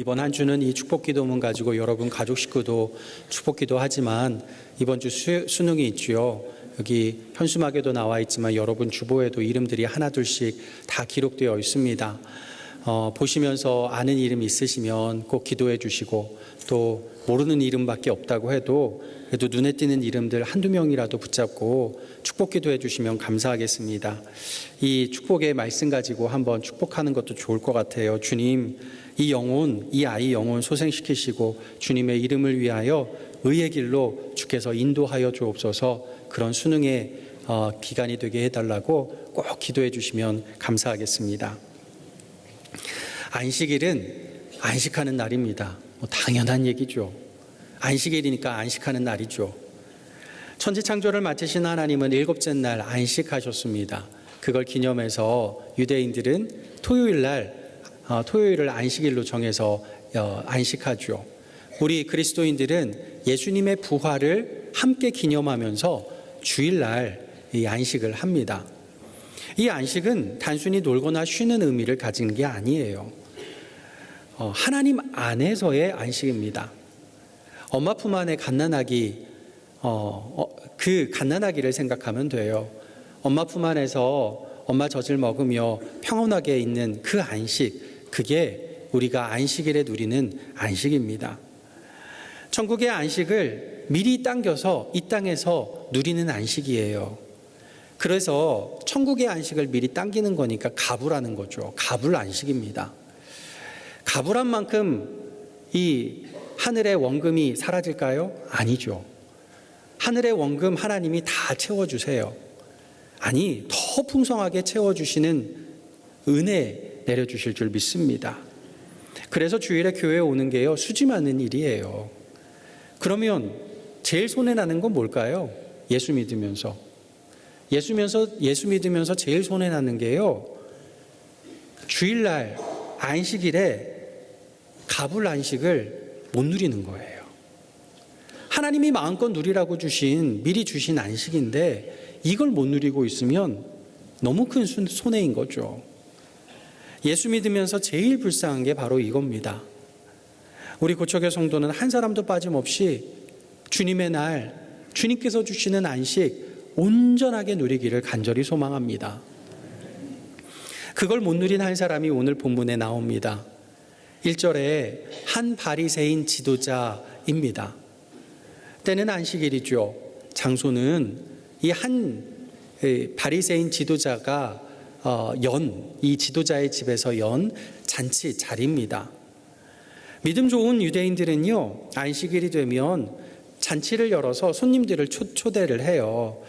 이번 한 주는 이 축복 기도문 가지고 여러분 가족 식구도 축복 기도하지만 이번 주 수능이 있지요. 여기 현수막에도 나와 있지만 여러분 주보에도 이름들이 하나둘씩 다 기록되어 있습니다. 보시면서 아는 이름 있으시면 꼭 기도해 주시고, 또 모르는 이름밖에 없다고 해도 그래도 눈에 띄는 이름들 한두 명이라도 붙잡고 축복 기도해 주시면 감사하겠습니다. 이 축복의 말씀 가지고 한번 축복하는 것도 좋을 것 같아요. 주님, 이 아이 영혼 소생시키시고 주님의 이름을 위하여 의의 길로 주께서 인도하여 주옵소서. 그런 수능의 기간이 되게 해달라고 꼭 기도해 주시면 감사하겠습니다. 안식일은 안식하는 날입니다. 당연한 얘기죠. 안식일이니까 안식하는 날이죠. 천지창조를 마치신 하나님은 일곱째 날 안식하셨습니다. 그걸 기념해서 유대인들은 토요일을 안식일로 정해서 안식하죠. 우리 그리스도인들은 예수님의 부활을 함께 기념하면서 주일날 이 안식을 합니다. 이 안식은 단순히 놀거나 쉬는 의미를 가진 게 아니에요. 하나님 안에서의 안식입니다. 엄마 품 안에 갓난아기, 그 갓난아기를 생각하면 돼요. 엄마 품 안에서 엄마 젖을 먹으며 평온하게 있는 그 안식, 그게 우리가 안식일에 누리는 안식입니다. 천국의 안식을 미리 당겨서 이 땅에서 누리는 안식이에요. 그래서 천국의 안식을 미리 당기는 거니까 가부라는 거죠. 가불 안식입니다. 가불한 만큼 이 하늘의 원금이 사라질까요? 아니죠. 하늘의 원금 하나님이 다 채워주세요. 아니, 더 풍성하게 채워주시는 은혜 내려주실 줄 믿습니다. 그래서 주일에 교회에 오는 게요, 수지 많은 일이에요. 그러면 제일 손해나는 건 뭘까요? 예수 믿으면서 제일 손해나는 게요, 주일날 안식일에 가불 안식을 못 누리는 거예요. 하나님이 마음껏 누리라고 미리 주신 안식인데 이걸 못 누리고 있으면 너무 큰 손해인 거죠. 예수 믿으면서 제일 불쌍한 게 바로 이겁니다. 우리 고척의 성도는 한 사람도 빠짐없이 주님의 날, 주님께서 주시는 안식 온전하게 누리기를 간절히 소망합니다. 그걸 못 누린 한 사람이 오늘 본문에 나옵니다. 1절에 한 바리새인 지도자입니다. 때는 안식일이죠. 장소는 이 한 바리새인 지도자가 이 지도자의 집에서 연 잔치 자리입니다. 믿음 좋은 유대인들은요, 안식일이 되면 잔치를 열어서 손님들을 초대를 해요.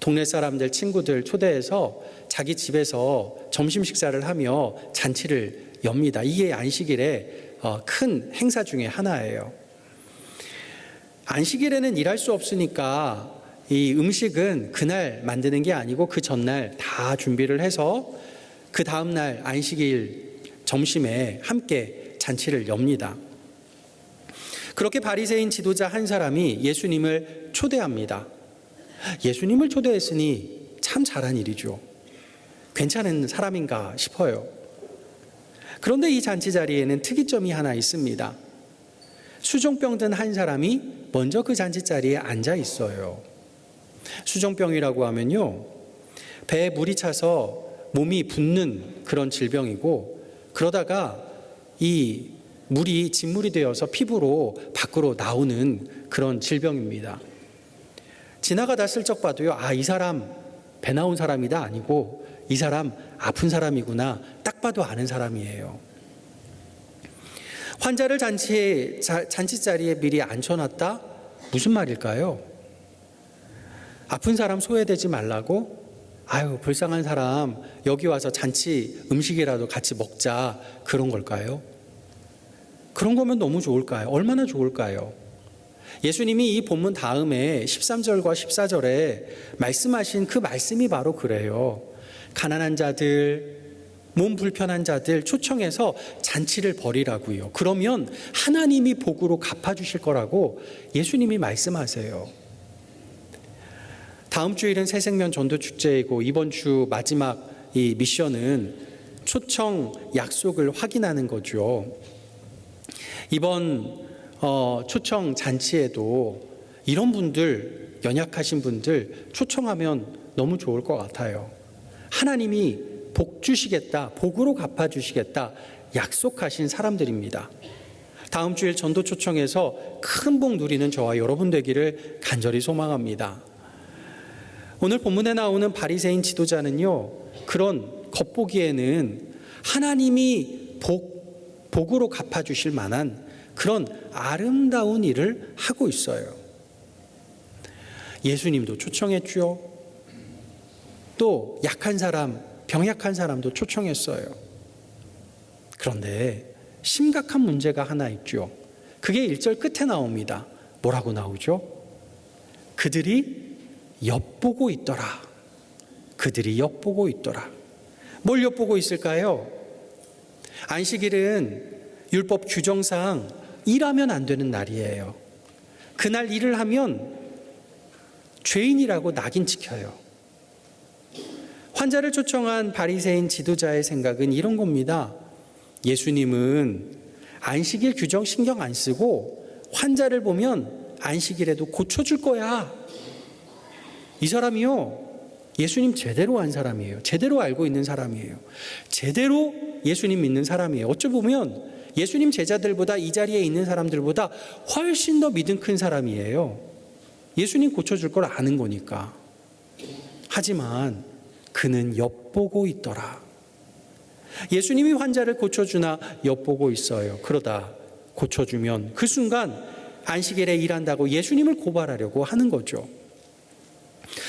동네 사람들, 친구들 초대해서 자기 집에서 점심 식사를 하며 잔치를 엽니다. 이게 안식일의 큰 행사 중에 하나예요. 안식일에는 일할 수 없으니까 이 음식은 그날 만드는 게 아니고 그 전날 다 준비를 해서 그 다음날 안식일 점심에 함께 잔치를 엽니다. 그렇게 바리새인 지도자 한 사람이 예수님을 초대합니다. 예수님을 초대했으니 참 잘한 일이죠. 괜찮은 사람인가 싶어요. 그런데 이 잔치 자리에는 특이점이 하나 있습니다. 수종병 든 한 사람이 먼저 그 잔치 자리에 앉아 있어요. 수종병이라고 하면요, 배에 물이 차서 몸이 붓는 그런 질병이고, 그러다가 이 물이 진물이 되어서 피부로 밖으로 나오는 그런 질병입니다. 지나가다 슬쩍 봐도요, 이 사람 배 나온 사람이다 아니고 이 사람 아픈 사람이구나 딱 봐도 아는 사람이에요. 환자를 잔치 자리에 미리 앉혀놨다? 무슨 말일까요? 아픈 사람 소외되지 말라고? 불쌍한 사람 여기 와서 잔치 음식이라도 같이 먹자, 그런 걸까요? 그런 거면 너무 좋을까요? 얼마나 좋을까요? 예수님이 이 본문 다음에 13절과 14절에 말씀하신 그 말씀이 바로 그래요. 가난한 자들, 몸 불편한 자들 초청해서 잔치를 벌이라고요. 그러면 하나님이 복으로 갚아주실 거라고 예수님이 말씀하세요. 다음 주일은 새생명 전도축제이고, 이번 주 마지막 이 미션은 초청 약속을 확인하는 거죠. 이번 초청 잔치에도 이런 분들, 연약하신 분들 초청하면 너무 좋을 것 같아요. 하나님이 복 주시겠다, 복으로 갚아주시겠다 약속하신 사람들입니다. 다음 주일 전도 초청에서 큰 복 누리는 저와 여러분 되기를 간절히 소망합니다. 오늘 본문에 나오는 바리새인 지도자는요, 그런 겉보기에는 하나님이 복으로 갚아주실 만한 그런 아름다운 일을 하고 있어요. 예수님도 초청했죠. 또 약한 사람, 병약한 사람도 초청했어요. 그런데 심각한 문제가 하나 있죠. 그게 1절 끝에 나옵니다. 뭐라고 나오죠? 그들이 엿보고 있더라. 그들이 엿보고 있더라. 뭘 엿보고 있을까요? 안식일은 율법 규정상 일하면 안 되는 날이에요. 그날 일을 하면 죄인이라고 낙인 찍혀요. 환자를 초청한 바리새인 지도자의 생각은 이런 겁니다. 예수님은 안식일 규정 신경 안 쓰고 환자를 보면 안식일에도 고쳐줄 거야. 이 사람이요, 예수님 제대로 한 사람이에요. 제대로 알고 있는 사람이에요. 제대로 예수님 믿는 사람이에요. 어찌 보면 예수님 제자들보다 이 자리에 있는 사람들보다 훨씬 더 믿음 큰 사람이에요. 예수님 고쳐줄 걸 아는 거니까. 하지만 그는 엿보고 있더라. 예수님이 환자를 고쳐주나 엿보고 있어요. 그러다 고쳐주면 그 순간 안식일에 일한다고 예수님을 고발하려고 하는 거죠.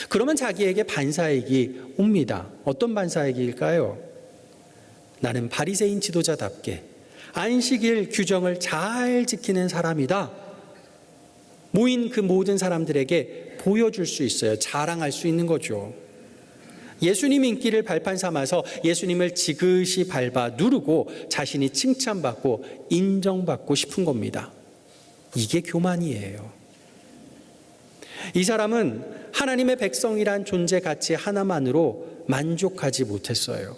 그러면 자기에게 반사이익이 옵니다. 어떤 반사이익일까요? 나는 바리새인 지도자답게 안식일 규정을 잘 지키는 사람이다. 모인 그 모든 사람들에게 보여줄 수 있어요. 자랑할 수 있는 거죠. 예수님 인기를 발판 삼아서 예수님을 지그시 밟아 누르고 자신이 칭찬받고 인정받고 싶은 겁니다. 이게 교만이에요. 이 사람은 하나님의 백성이란 존재 가치 하나만으로 만족하지 못했어요.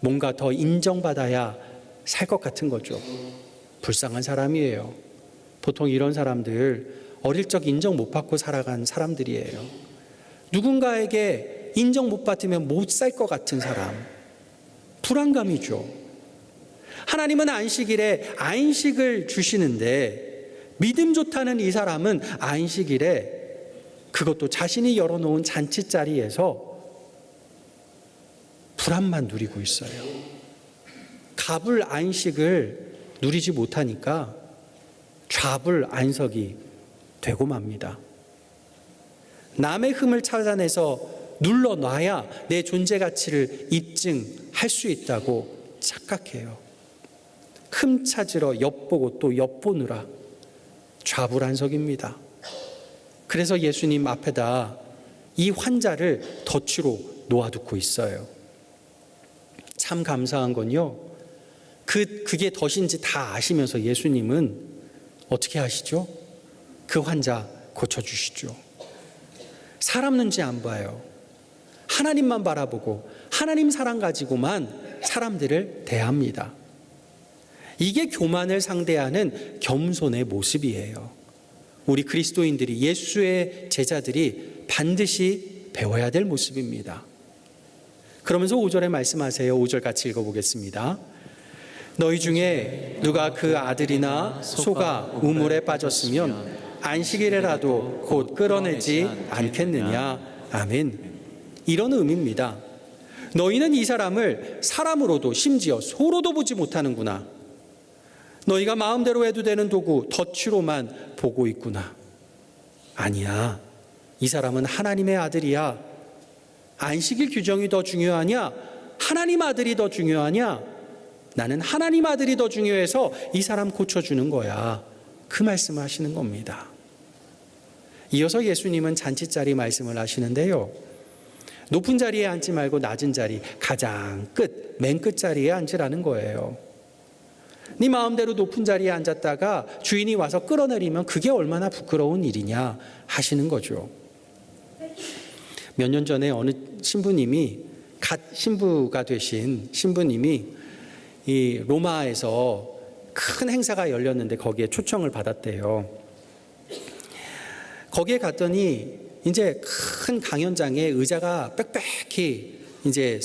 뭔가 더 인정받아야 살 것 같은 거죠. 불쌍한 사람이에요. 보통 이런 사람들 어릴 적 인정 못 받고 살아간 사람들이에요. 누군가에게 인정 못 받으면 못 살 것 같은 사람. 불안감이죠. 하나님은 안식일에 안식을 주시는데 믿음 좋다는 이 사람은 안식일에 그것도 자신이 열어놓은 잔치자리에서 불안만 누리고 있어요. 갑을 안식을 누리지 못하니까 좌불 안석이 되고 맙니다. 남의 흠을 찾아내서 눌러놔야 내 존재 가치를 입증할 수 있다고 착각해요. 흠 찾으러 엿보고 또 엿보느라 좌불안석입니다. 그래서 예수님 앞에다 이 환자를 덫으로 놓아두고 있어요. 참 감사한 건요, 그게 덫인지 다 아시면서 예수님은 어떻게 하시죠? 그 환자 고쳐주시죠. 사람 눈치 안 봐요. 하나님만 바라보고 하나님 사랑 가지고만 사람들을 대합니다. 이게 교만을 상대하는 겸손의 모습이에요. 우리 그리스도인들이, 예수의 제자들이 반드시 배워야 될 모습입니다. 그러면서 5절에 말씀하세요. 5절 같이 읽어보겠습니다. 너희 중에 누가 그 아들이나 소가 우물에 빠졌으면 안식일에라도 곧 끌어내지 않겠느냐. 아멘. 이런 의미입니다. 너희는 이 사람을 사람으로도 심지어 소로도 보지 못하는구나. 너희가 마음대로 해도 되는 도구 덫으로만 보고 있구나. 아니야. 이 사람은 하나님의 아들이야. 안식일 규정이 더 중요하냐? 하나님 아들이 더 중요하냐? 나는 하나님 아들이 더 중요해서 이 사람 고쳐주는 거야. 그 말씀을 하시는 겁니다. 이어서 예수님은 잔치자리 말씀을 하시는데요. 높은 자리에 앉지 말고 낮은 자리, 가장 끝, 맨 끝자리에 앉으라는 거예요. 네 마음대로 높은 자리에 앉았다가 주인이 와서 끌어내리면 그게 얼마나 부끄러운 일이냐 하시는 거죠. 몇 년 전에 어느 신부님이, 갓 신부가 되신 신부님이 이 로마에서 큰 행사가 열렸는데 거기에 초청을 받았대요. 거기에 갔더니 이제 큰 강연장에 의자가 빽빽히 이제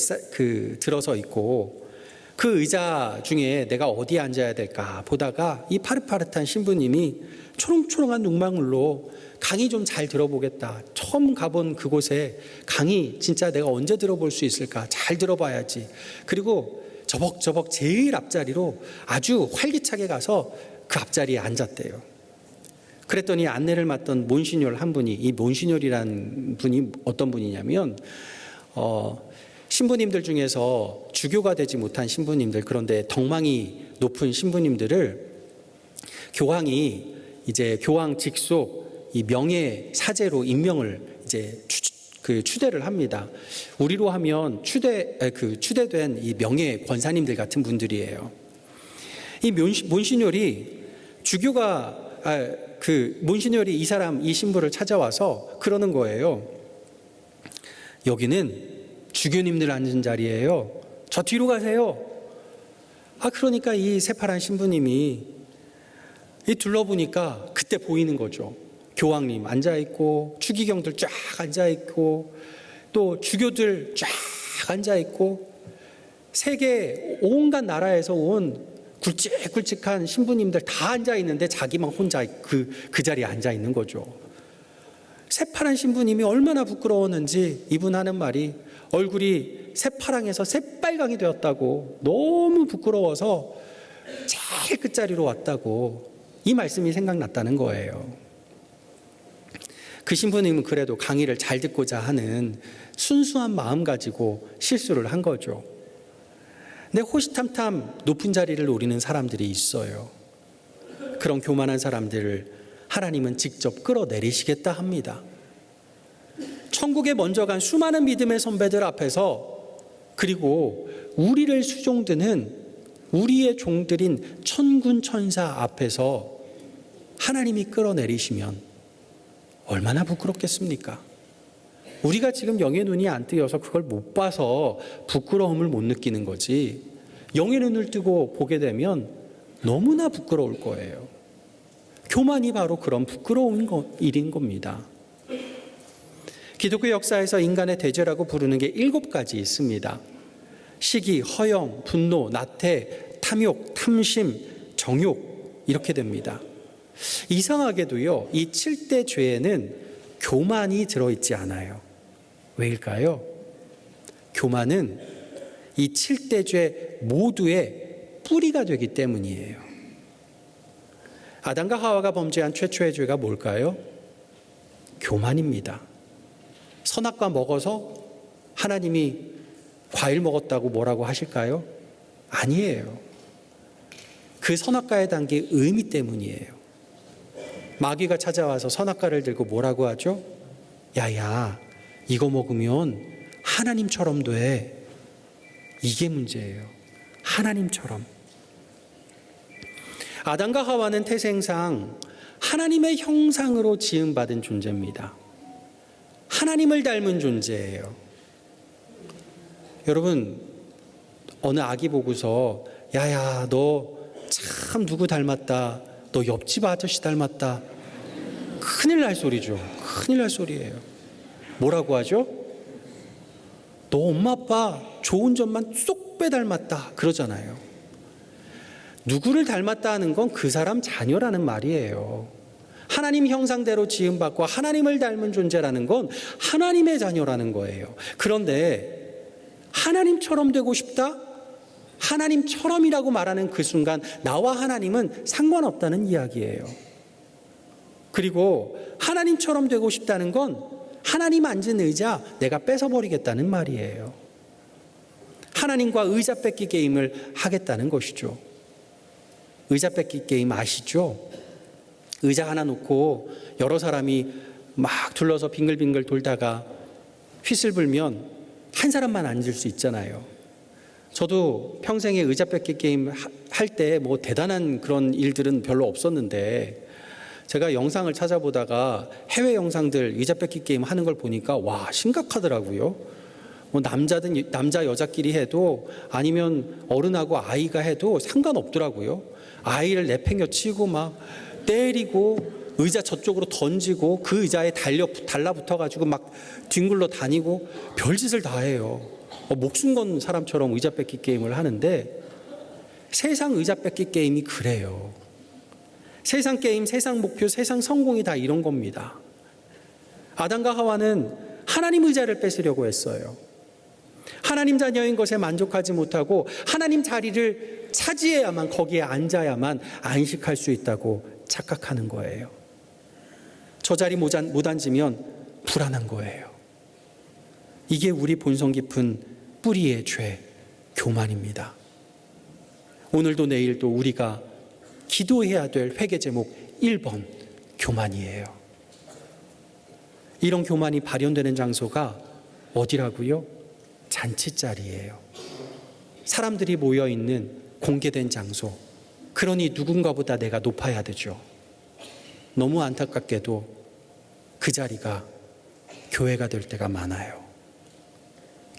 들어서 있고, 그 의자 중에 내가 어디에 앉아야 될까 보다가 이 파릇파릇한 신부님이 초롱초롱한 눈망울로 강의 좀 잘 들어보겠다, 처음 가본 그곳에 강의 진짜 내가 언제 들어볼 수 있을까, 잘 들어봐야지, 그리고 저벅저벅 제일 앞자리로 아주 활기차게 가서 그 앞자리에 앉았대요. 그랬더니 안내를 맡던 몬시뇰 한 분이, 이 몬시뇰이라는 분이 어떤 분이냐면 신부님들 중에서 주교가 되지 못한 신부님들, 그런데 덕망이 높은 신부님들을 교황이 이제 교황 직속 이 명예 사제로 임명을 이제 추대를 합니다. 우리로 하면 추대된 이 명예 권사님들 같은 분들이에요. 이 몬시뇰이 몬시뇰이 이 신부를 찾아와서 그러는 거예요. 여기는 주교님들 앉은 자리예요. 저 뒤로 가세요. 그러니까 이 새파란 신부님이 둘러보니까 그때 보이는 거죠. 교황님 앉아있고, 추기경들 쫙 앉아있고, 또 주교들 쫙 앉아있고, 세계 온갖 나라에서 온 굵직굵직한 신부님들 다 앉아있는데 자기만 혼자 그 자리에 앉아있는 거죠. 새파란 신부님이 얼마나 부끄러웠는지 이분 하는 말이, 얼굴이 새파랑에서 새빨강이 되었다고, 너무 부끄러워서 제일 끝자리로 왔다고, 이 말씀이 생각났다는 거예요. 그 신부님은 그래도 강의를 잘 듣고자 하는 순수한 마음 가지고 실수를 한 거죠. 근데 호시탐탐 높은 자리를 노리는 사람들이 있어요. 그런 교만한 사람들을 하나님은 직접 끌어내리시겠다 합니다. 천국에 먼저 간 수많은 믿음의 선배들 앞에서, 그리고 우리를 수종드는 우리의 종들인 천군 천사 앞에서 하나님이 끌어내리시면 얼마나 부끄럽겠습니까? 우리가 지금 영의 눈이 안 뜨여서 그걸 못 봐서 부끄러움을 못 느끼는 거지, 영의 눈을 뜨고 보게 되면 너무나 부끄러울 거예요. 교만이 바로 그런 부끄러운 일인 겁니다. 기독교 역사에서 인간의 대죄라고 부르는 게 7가지 있습니다. 시기, 허영, 분노, 나태, 탐욕, 탐심, 정욕, 이렇게 됩니다. 이상하게도요, 이 7대 죄에는 교만이 들어있지 않아요. 왜일까요? 교만은 이 7대 죄 모두의 뿌리가 되기 때문이에요. 아담과 하와가 범죄한 최초의 죄가 뭘까요? 교만입니다. 선악과 먹어서 하나님이 과일 먹었다고 뭐라고 하실까요? 아니에요. 그 선악과에 담긴 의미 때문이에요. 마귀가 찾아와서 선악과를 들고 뭐라고 하죠? 야야, 이거 먹으면 하나님처럼 돼. 이게 문제예요. 하나님처럼. 아담과 하와는 태생상 하나님의 형상으로 지음받은 존재입니다. 하나님을 닮은 존재예요. 여러분, 어느 아기 보고서 야야, 너 참 누구 닮았다, 너 옆집 아저씨 닮았다, 큰일 날 소리죠. 큰일 날 소리예요. 뭐라고 하죠? 너 엄마 아빠 좋은 점만 쏙 빼닮았다 그러잖아요. 누구를 닮았다 하는 건 그 사람 자녀라는 말이에요. 하나님 형상대로 지음받고 하나님을 닮은 존재라는 건 하나님의 자녀라는 거예요. 그런데 하나님처럼 되고 싶다? 하나님처럼이라고 말하는 그 순간 나와 하나님은 상관없다는 이야기예요. 그리고 하나님처럼 되고 싶다는 건 하나님 앉은 의자 내가 뺏어버리겠다는 말이에요. 하나님과 의자 뺏기 게임을 하겠다는 것이죠. 의자 뺏기 게임 아시죠? 의자 하나 놓고 여러 사람이 막 둘러서 빙글빙글 돌다가 휘슬 불면 한 사람만 앉을 수 있잖아요. 저도 평생에 의자 뺏기 게임 할 때 뭐 대단한 그런 일들은 별로 없었는데, 제가 영상을 찾아보다가 해외 영상들 의자 뺏기 게임 하는 걸 보니까 와, 심각하더라고요. 뭐 남자 여자끼리 해도 아니면 어른하고 아이가 해도 상관없더라고요. 아이를 내팽겨 치고 막 때리고 의자 저쪽으로 던지고 그 의자에 달라붙어가지고 막 뒹굴러 다니고 별짓을 다 해요. 목숨 건 사람처럼 의자 뺏기 게임을 하는데 세상 의자 뺏기 게임이 그래요. 세상 게임, 세상 목표, 세상 성공이 다 이런 겁니다. 아담과 하와는 하나님 의자를 뺏으려고 했어요. 하나님 자녀인 것에 만족하지 못하고 하나님 자리를 차지해야만, 거기에 앉아야만 안식할 수 있다고 착각하는 거예요. 저 자리 못 앉으면 불안한 거예요. 이게 우리 본성 깊은 뿌리의 죄, 교만입니다. 오늘도 내일도 우리가 기도해야 될 회개 제목 1번, 교만이에요. 이런 교만이 발현되는 장소가 어디라고요? 잔치자리예요. 사람들이 모여있는 공개된 장소. 그러니 누군가보다 내가 높아야 되죠. 너무 안타깝게도 그 자리가 교회가 될 때가 많아요.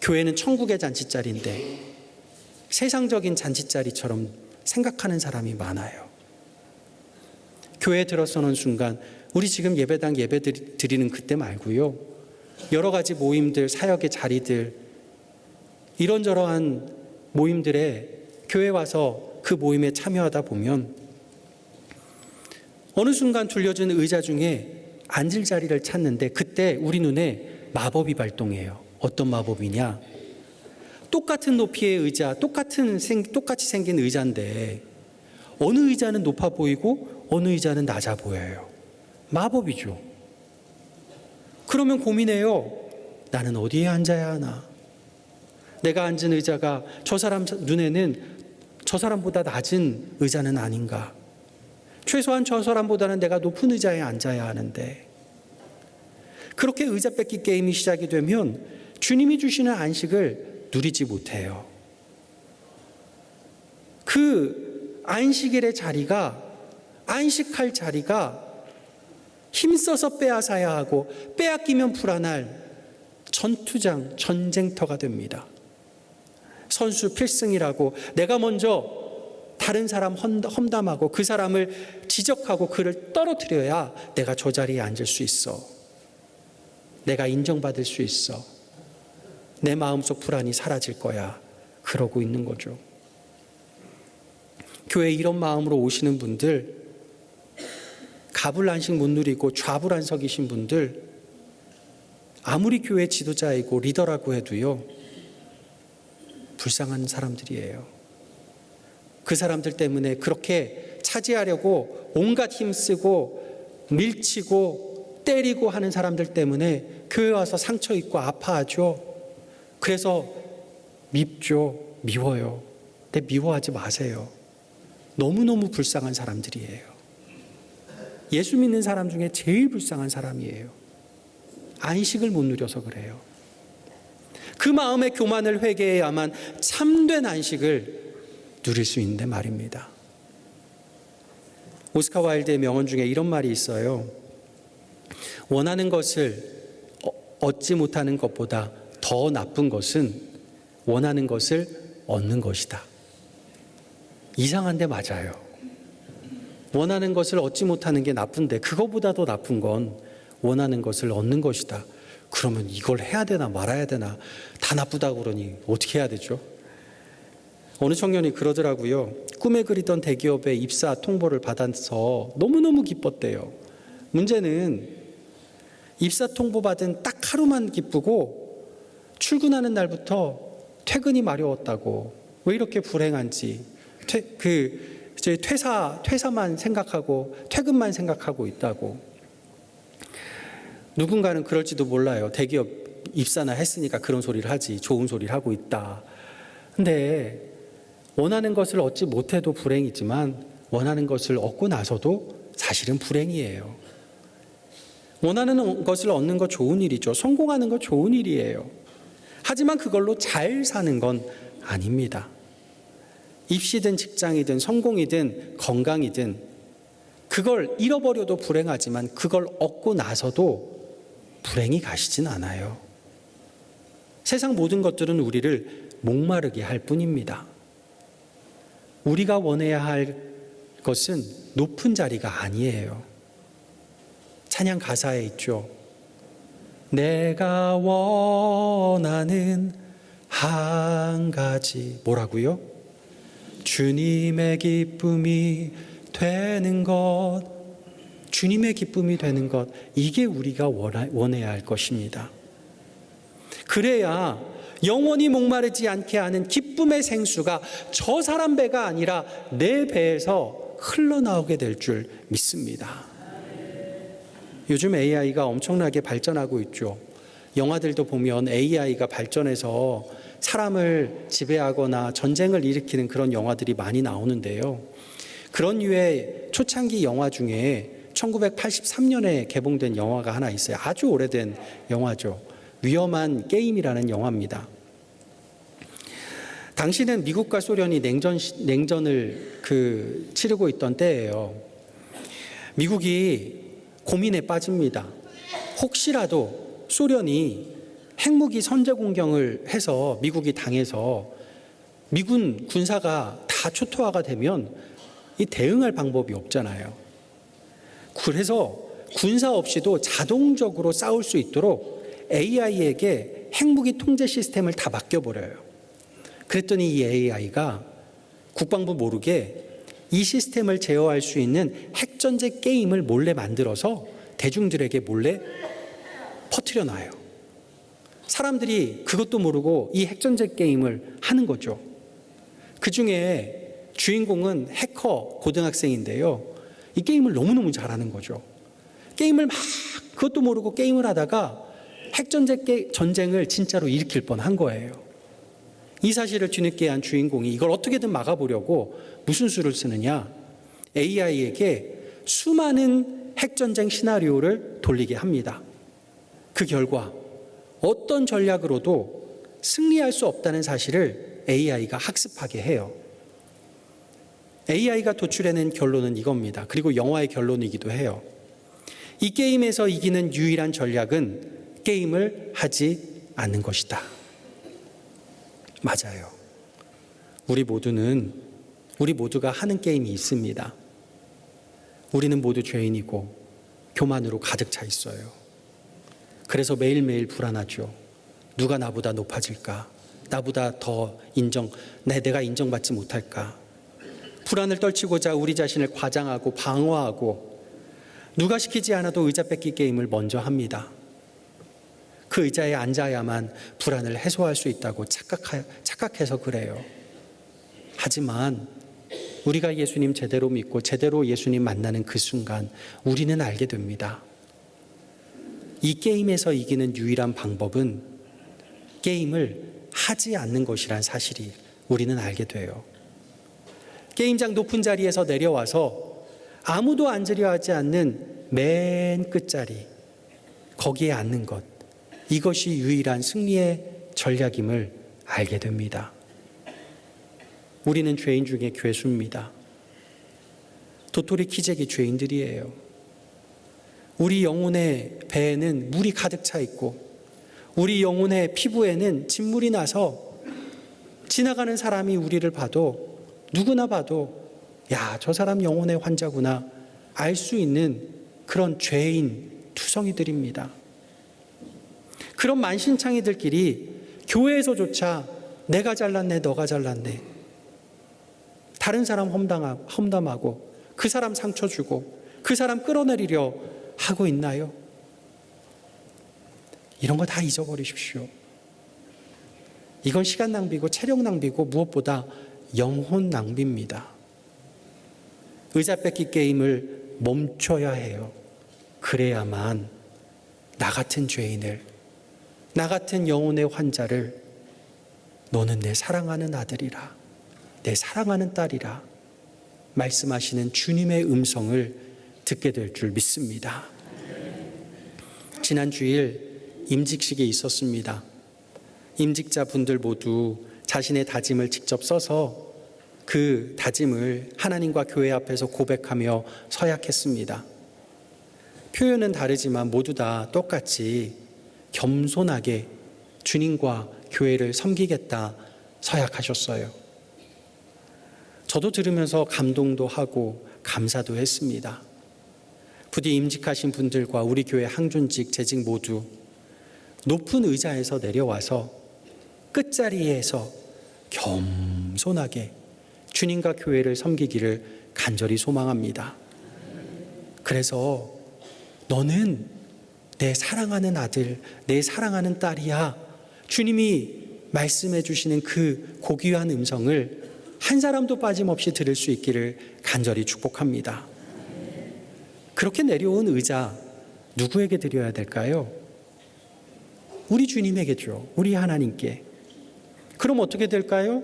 교회는 천국의 잔치자리인데 세상적인 잔치자리처럼 생각하는 사람이 많아요. 교회에 들어서는 순간 우리 지금 예배당 예배 드리는 그때 말고요. 여러 가지 모임들, 사역의 자리들, 이런저러한 모임들에 교회 와서 그 모임에 참여하다 보면 어느 순간 둘려진 의자 중에 앉을 자리를 찾는데 그때 우리 눈에 마법이 발동해요. 어떤 마법이냐? 똑같은 높이의 의자, 똑같이 생긴 의자인데 어느 의자는 높아 보이고 어느 의자는 낮아 보여요. 마법이죠. 그러면 고민해요. 나는 어디에 앉아야 하나? 내가 앉은 의자가 저 사람 눈에는 저 사람보다 낮은 의자는 아닌가? 최소한 저 사람보다는 내가 높은 의자에 앉아야 하는데, 그렇게 의자 뺏기 게임이 시작이 되면 주님이 주시는 안식을 누리지 못해요. 그 안식일의 자리가, 안식할 자리가 힘써서 빼앗아야 하고 빼앗기면 불안할 전투장, 전쟁터가 됩니다. 선수 필승이라고 내가 먼저 다른 사람 험담하고 그 사람을 지적하고 그를 떨어뜨려야 내가 저 자리에 앉을 수 있어. 내가 인정받을 수 있어. 내 마음속 불안이 사라질 거야. 그러고 있는 거죠. 교회에 이런 마음으로 오시는 분들, 가불안식 못 누리고 좌불안석이신 분들, 아무리 교회 지도자이고 리더라고 해도요, 불쌍한 사람들이에요. 그 사람들 때문에 그렇게 차지하려고 온갖 힘쓰고 밀치고 때리고 하는 사람들 때문에 교회 와서 상처 입고 아파하죠. 그래서 밉죠. 미워요. 근데 미워하지 마세요. 너무너무 불쌍한 사람들이에요. 예수 믿는 사람 중에 제일 불쌍한 사람이에요. 안식을 못 누려서 그래요. 그 마음의 교만을 회개해야만 참된 안식을 누릴 수 있는데 말입니다. 오스카 와일드의 명언 중에 이런 말이 있어요. 원하는 것을 얻지 못하는 것보다 더 나쁜 것은 원하는 것을 얻는 것이다. 이상한데 맞아요. 원하는 것을 얻지 못하는 게 나쁜데 그거보다 더 나쁜 건 원하는 것을 얻는 것이다. 그러면 이걸 해야 되나 말아야 되나, 다 나쁘다고 그러니 어떻게 해야 되죠? 어느 청년이 그러더라고요. 꿈에 그리던 대기업에 입사 통보를 받아서 너무너무 기뻤대요. 문제는 입사 통보 받은 딱 하루만 기쁘고 출근하는 날부터 퇴근이 마려웠다고. 왜 이렇게 불행한지. 퇴사만 생각하고 퇴근만 생각하고 있다고. 누군가는 그럴지도 몰라요. 대기업 입사나 했으니까 그런 소리를 하지. 좋은 소리를 하고 있다. 근데 원하는 것을 얻지 못해도 불행이지만 원하는 것을 얻고 나서도 사실은 불행이에요. 원하는 것을 얻는 거 좋은 일이죠. 성공하는 거 좋은 일이에요. 하지만 그걸로 잘 사는 건 아닙니다. 입시든 직장이든 성공이든 건강이든 그걸 잃어버려도 불행하지만 그걸 얻고 나서도 불행이 가시진 않아요. 세상 모든 것들은 우리를 목마르게 할 뿐입니다. 우리가 원해야 할 그것은 높은 자리가 아니에요. 찬양 가사에 있죠. 내가 원하는 한 가지, 뭐라고요? 주님의 기쁨이 되는 것, 주님의 기쁨이 되는 것, 이게 우리가 원해야 할 것입니다. 그래야 영원히 목마르지 않게 하는 기쁨의 생수가 저 사람 배가 아니라 내 배에서 흘러나오게 될 줄 믿습니다. 요즘 AI가 엄청나게 발전하고 있죠. 영화들도 보면 AI가 발전해서 사람을 지배하거나 전쟁을 일으키는 그런 영화들이 많이 나오는데요. 그런 류의 초창기 영화 중에 1983년에 개봉된 영화가 하나 있어요. 아주 오래된 영화죠. 위험한 게임이라는 영화입니다. 당시는 미국과 소련이 냉전을 치르고 있던 때예요. 미국이 고민에 빠집니다. 혹시라도 소련이 핵무기 선제 공격을 해서 미국이 당해서 미군 군사가 다 초토화가 되면 이 대응할 방법이 없잖아요. 그래서 군사 없이도 자동적으로 싸울 수 있도록 AI에게 핵무기 통제 시스템을 다 맡겨버려요. 그랬더니 이 AI가 국방부 모르게 이 시스템을 제어할 수 있는 핵전쟁 게임을 몰래 만들어서 대중들에게 몰래 퍼뜨려 놔요. 사람들이 그것도 모르고 이 핵전쟁 게임을 하는 거죠. 그 중에 주인공은 해커 고등학생인데요. 이 게임을 너무너무 잘하는 거죠. 게임을 막 그것도 모르고 게임을 하다가 핵전쟁을 진짜로 일으킬 뻔한 거예요. 이 사실을 뒤늦게 한 주인공이 이걸 어떻게든 막아보려고 무슨 수를 쓰느냐, AI에게 수많은 핵전쟁 시나리오를 돌리게 합니다. 그 결과 어떤 전략으로도 승리할 수 없다는 사실을 AI가 학습하게 해요. AI가 도출해낸 결론은 이겁니다. 그리고 영화의 결론이기도 해요. 이 게임에서 이기는 유일한 전략은 게임을 하지 않는 것이다. 맞아요. 우리 모두가 하는 게임이 있습니다. 우리는 모두 죄인이고 교만으로 가득 차 있어요. 그래서 매일매일 불안하죠. 누가 나보다 높아질까? 나보다 더 내가 인정받지 못할까? 불안을 떨치고자 우리 자신을 과장하고 방어하고 누가 시키지 않아도 의자 뺏기 게임을 먼저 합니다. 그 의자에 앉아야만 불안을 해소할 수 있다고 착각해서 그래요. 하지만 우리가 예수님 제대로 믿고 제대로 예수님 만나는 그 순간 우리는 알게 됩니다. 이 게임에서 이기는 유일한 방법은 게임을 하지 않는 것이란 사실이 우리는 알게 돼요. 게임장 높은 자리에서 내려와서 아무도 앉으려 하지 않는 맨 끝자리, 거기에 앉는 것, 이것이 유일한 승리의 전략임을 알게 됩니다. 우리는 죄인 중에 괴수입니다. 도토리 키재기 죄인들이에요. 우리 영혼의 배에는 물이 가득 차 있고 우리 영혼의 피부에는 진물이 나서 지나가는 사람이 우리를 봐도 누구나 봐도 야, 저 사람 영혼의 환자구나 알 수 있는 그런 죄인 투성이들입니다. 그런 만신창이들끼리 교회에서조차 내가 잘났네, 너가 잘났네, 다른 사람 험담하고 그 사람 상처 주고 그 사람 끌어내리려 하고 있나요? 이런 거 다 잊어버리십시오. 이건 시간 낭비고 체력 낭비고 무엇보다 영혼 낭비입니다. 의자 뺏기 게임을 멈춰야 해요. 그래야만 나 같은 죄인을, 나 같은 영혼의 환자를 너는 내 사랑하는 아들이라, 내 사랑하는 딸이라 말씀하시는 주님의 음성을 듣게 될 줄 믿습니다. 지난 주일 임직식이 있었습니다. 임직자분들 모두 자신의 다짐을 직접 써서 그 다짐을 하나님과 교회 앞에서 고백하며 서약했습니다. 표현은 다르지만 모두 다 똑같이 겸손하게 주님과 교회를 섬기겠다 서약하셨어요. 저도 들으면서 감동도 하고 감사도 했습니다. 부디 임직하신 분들과 우리 교회 항존직, 재직 모두 높은 의자에서 내려와서 끝자리에서 겸손하게 주님과 교회를 섬기기를 간절히 소망합니다. 그래서 너는 내 사랑하는 아들, 내 사랑하는 딸이야. 주님이 말씀해 주시는 그 고귀한 음성을 한 사람도 빠짐없이 들을 수 있기를 간절히 축복합니다. 그렇게 내려온 의자 누구에게 드려야 될까요? 우리 주님에게죠. 우리 하나님께. 그럼 어떻게 될까요?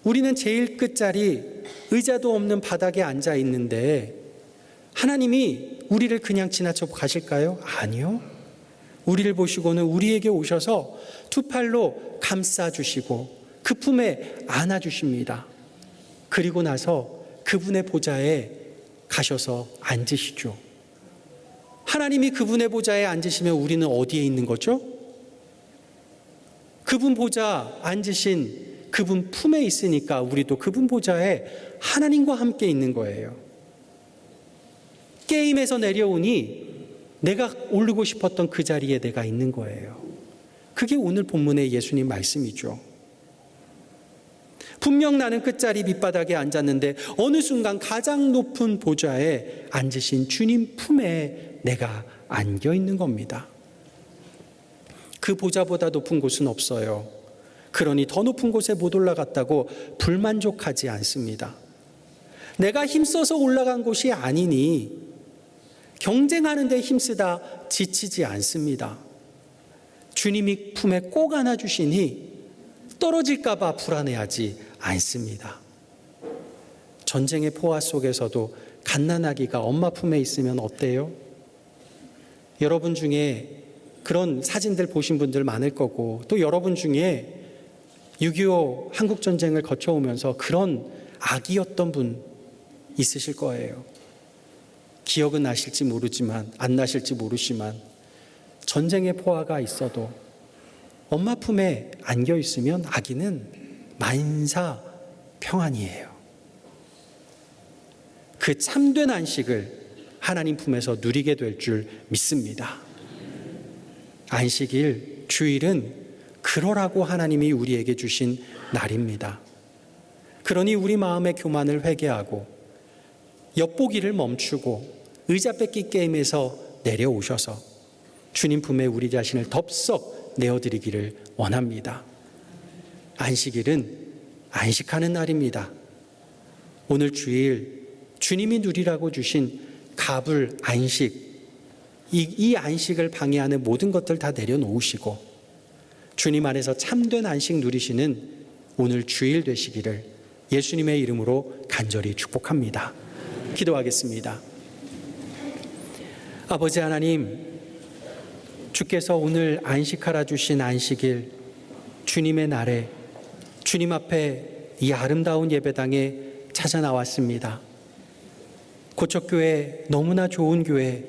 우리는 제일 끝자리 의자도 없는 바닥에 앉아 있는데 하나님이 우리를 그냥 지나쳐 가실까요? 아니요. 우리를 보시고는 우리에게 오셔서 두 팔로 감싸주시고 그 품에 안아주십니다. 그리고 나서 그분의 보좌에 가셔서 앉으시죠. 하나님이 그분의 보좌에 앉으시면 우리는 어디에 있는 거죠? 그분 보좌 앉으신 그분 품에 있으니까 우리도 그분 보좌에 하나님과 함께 있는 거예요. 게임에서 내려오니 내가 오르고 싶었던 그 자리에 내가 있는 거예요. 그게 오늘 본문의 예수님 말씀이죠. 분명 나는 끝자리 밑바닥에 앉았는데 어느 순간 가장 높은 보좌에 앉으신 주님 품에 내가 안겨 있는 겁니다. 그 보좌보다 높은 곳은 없어요. 그러니 더 높은 곳에 못 올라갔다고 불만족하지 않습니다. 내가 힘써서 올라간 곳이 아니니 경쟁하는 데 힘쓰다 지치지 않습니다. 주님이 품에 꼭 안아주시니 떨어질까 봐 불안해하지 않습니다. 전쟁의 포화 속에서도 갓난아기가 엄마 품에 있으면 어때요? 여러분 중에 그런 사진들 보신 분들 많을 거고 또 여러분 중에 6.25 한국전쟁을 거쳐오면서 그런 아기였던 분 있으실 거예요. 기억은 나실지 모르지만 안 나실지 모르지만 전쟁의 포화가 있어도 엄마 품에 안겨 있으면 아기는 만사 평안이에요. 그 참된 안식을 하나님 품에서 누리게 될 줄 믿습니다. 안식일, 주일은 그러라고 하나님이 우리에게 주신 날입니다. 그러니 우리 마음의 교만을 회개하고 엿보기를 멈추고 의자 뺏기 게임에서 내려오셔서 주님 품에 우리 자신을 덥석 내어드리기를 원합니다. 안식일은 안식하는 날입니다. 오늘 주일 주님이 누리라고 주신 갑을 안식, 이 안식을 방해하는 모든 것들 다 내려놓으시고 주님 안에서 참된 안식 누리시는 오늘 주일 되시기를 예수님의 이름으로 간절히 축복합니다. 기도하겠습니다. 아버지 하나님, 주께서 오늘 안식하라 주신 안식일, 주님의 날에 주님 앞에 이 아름다운 예배당에 찾아 나왔습니다. 고척교회 너무나 좋은 교회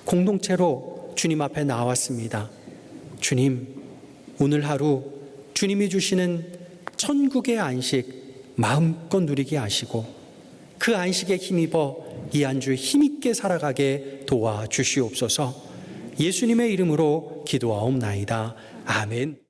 공동체로 주님 앞에 나왔습니다. 주님, 오늘 하루 주님이 주시는 천국의 안식 마음껏 누리게 하시고 그 안식에 힘입어 이 한 주 힘있게 살아가게 도와주시옵소서. 예수님의 이름으로 기도하옵나이다. 아멘.